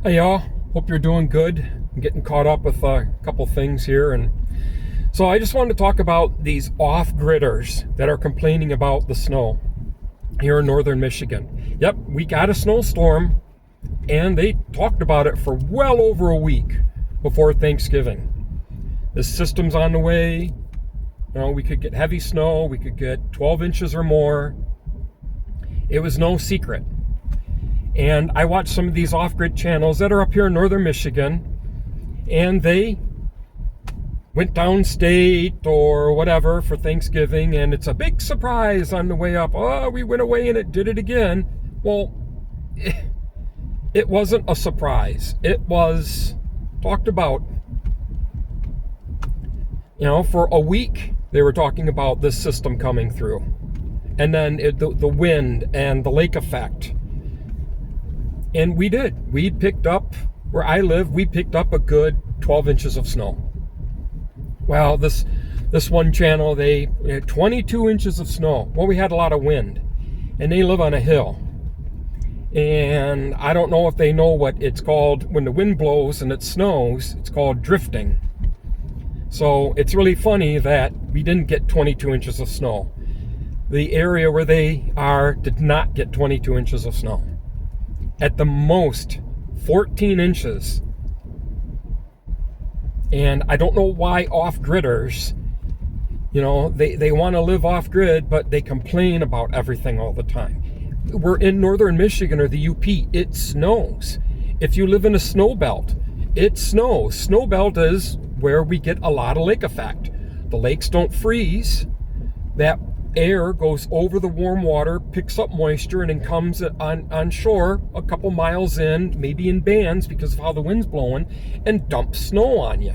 Hey y'all, hope you're doing good. I'm getting caught up with a couple things here, and so I just wanted to talk about these off-gridders that are complaining about the snow here in northern Michigan. Yep, we got a snowstorm, and they talked about it for well over a week before Thanksgiving. This system's on the way. We could get heavy snow. We could get 12 inches or more. It was no secret. And I watch some of these off-grid channels that are up here in northern Michigan, and they went downstate or whatever for Thanksgiving, and it's a big surprise on the way up. Oh, we went away and it did it again. Well, it wasn't a surprise. It was talked about. For a week they were talking about this system coming through, and then the wind and the lake effect. And we picked up, where I live, we picked up a good 12 inches of snow. Well, this one channel, they had 22 inches of snow. Well, we had a lot of wind, and they live on a hill. And I don't know if they know what it's called when the wind blows and it snows. It's called drifting. So it's really funny that we didn't get 22 inches of snow. The area where they are did not get 22 inches of snow. At the most, 14 inches. And I don't know why off-gridders, they want to live off-grid, but they complain about everything all the time. We're in northern Michigan or the UP. It snows. If you live in a snow belt, it snows. Snow belt is where we get a lot of lake effect. The lakes don't freeze. That air goes over the warm water, picks up moisture, and then comes on shore a couple miles in, maybe in bands because of how the wind's blowing, and dumps snow on you.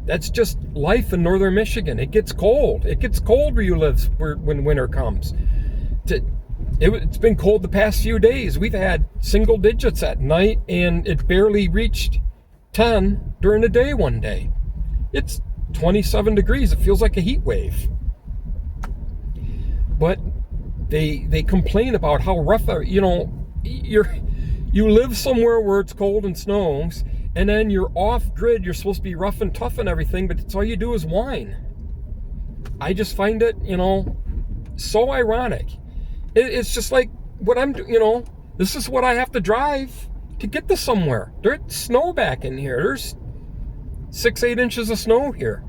That's just life in northern Michigan. It gets cold. It gets cold where you live when winter comes. It's been cold the past few days. We've had single digits at night, and it barely reached 10 during the day one day. It's 27 degrees. It feels like a heat wave. But they complain about how rough, you live somewhere where it's cold and snows, and then you're off-grid. You're supposed to be rough and tough and everything, but it's all you do is whine. I just find it, so ironic. It's just like what I'm doing, this is what I have to drive to get to somewhere. There's snow back in here. There's 6-8 inches of snow here.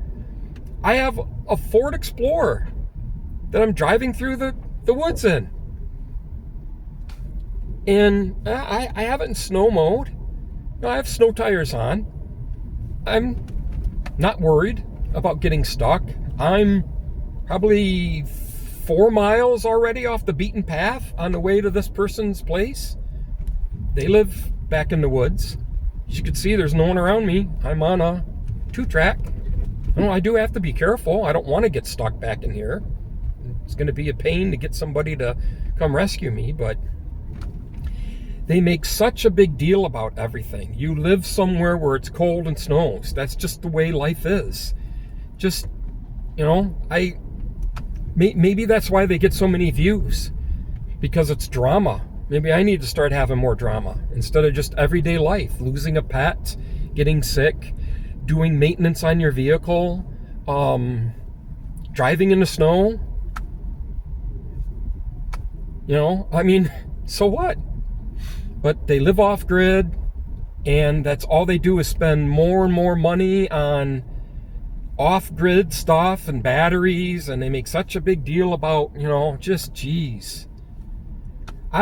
I have a Ford Explorer that I'm driving through the woods in. And I have it in snow mode. I have snow tires on. I'm not worried about getting stuck. I'm probably 4 miles already off the beaten path on the way to this person's place. They live back in the woods. As you can see, there's no one around me. I'm on a 2-track. I do have to be careful. I don't want to get stuck back in here. It's going to be a pain to get somebody to come rescue me, but they make such a big deal about everything. You live somewhere where it's cold and snows. That's just the way life is. Just, maybe that's why they get so many views, because it's drama. Maybe I need to start having more drama instead of just everyday life, losing a pet, getting sick, doing maintenance on your vehicle, driving in the snow. So what? But they live off grid, and that's all they do is spend more and more money on off grid stuff and batteries, and they make such a big deal about, just geez.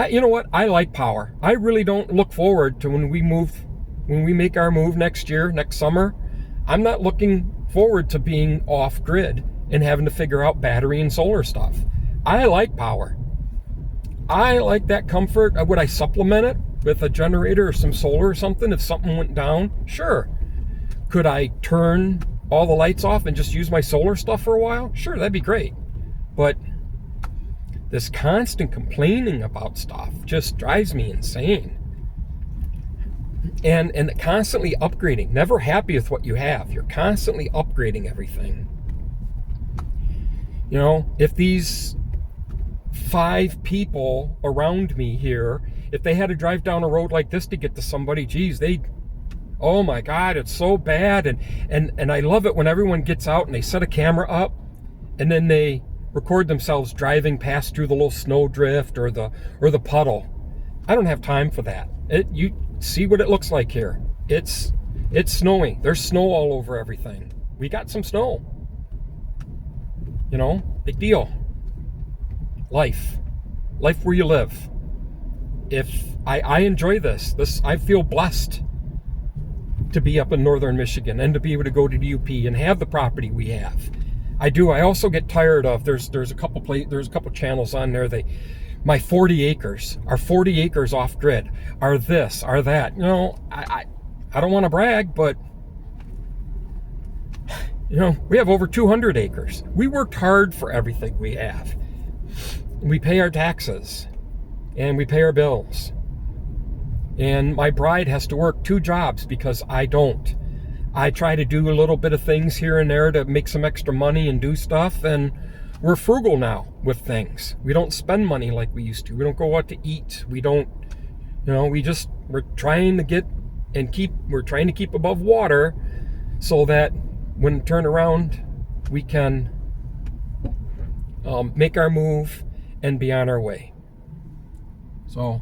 You know what? I like power. I really don't look forward to when we make our move next year, next summer. I'm not looking forward to being off grid and having to figure out battery and solar stuff. I like power. I like that comfort. Would I supplement it with a generator or some solar or something if something went down? Sure. Could I turn all the lights off and just use my solar stuff for a while? Sure, that'd be great. But this constant complaining about stuff just drives me insane. And constantly upgrading. Never happy with what you have. You're constantly upgrading everything. If these 5 people around me here if they had to drive down a road like this to get to somebody, geez, oh my God, it's so bad. And I love it when everyone gets out and they set a camera up and then they record themselves driving past through the little snow drift or the puddle. I don't have time for that. You see what it looks like here. It's snowy. There's snow all over everything. We got some snow. You know, big deal. Life where you live. If I enjoy this, I feel blessed to be up in northern Michigan and to be able to go to the UP and have the property we have. I do. I also get tired of there's a couple channels on there. My 40 acres are 40 acres off grid. Are this? Are that? You know, I don't want to brag, but you know, we have over 200 acres. We worked hard for everything we have. We pay our taxes and we pay our bills. And my bride has to work 2 jobs because I don't. I try to do a little bit of things here and there to make some extra money and do stuff. And we're frugal now with things. We don't spend money like we used to. We don't go out to eat. We don't, you know, we're trying to keep above water so that when we turn around, we can make our move and be on our way. So,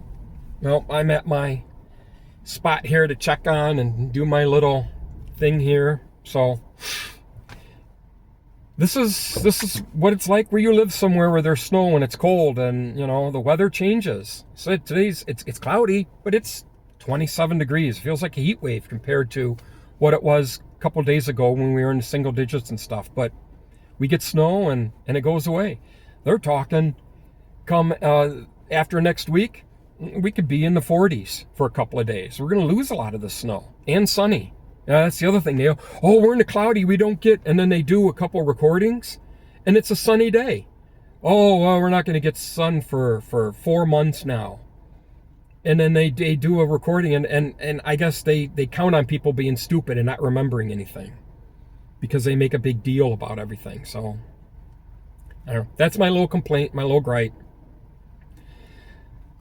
well, I'm at my spot here to check on and do my little thing here. So this is what it's like where you live somewhere where there's snow and it's cold and, you know, the weather changes. So today's it's cloudy, but it's 27 degrees. It feels like a heat wave compared to what it was a couple days ago when we were in the single digits and stuff. But we get snow and it goes away. They're talking come after next week, we could be in the 40s for a couple of days. We're going to lose a lot of the snow and sunny. That's the other thing. They go, oh, we're in the cloudy, we don't get, and then they do a couple recordings and it's a sunny day. Oh, well, we're not going to get sun for 4 months now. And then they do a recording and I guess they count on people being stupid and not remembering anything because they make a big deal about everything. So I don't know. That's my little complaint, my little gripe.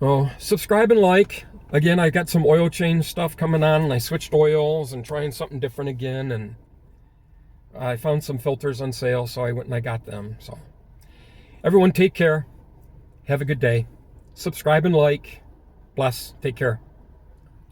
Oh, subscribe and like. Again, I got some oil change stuff coming on and I switched oils and trying something different again. And I found some filters on sale, so I went and I got them. So everyone take care. Have a good day. Subscribe and like. Bless. Take care.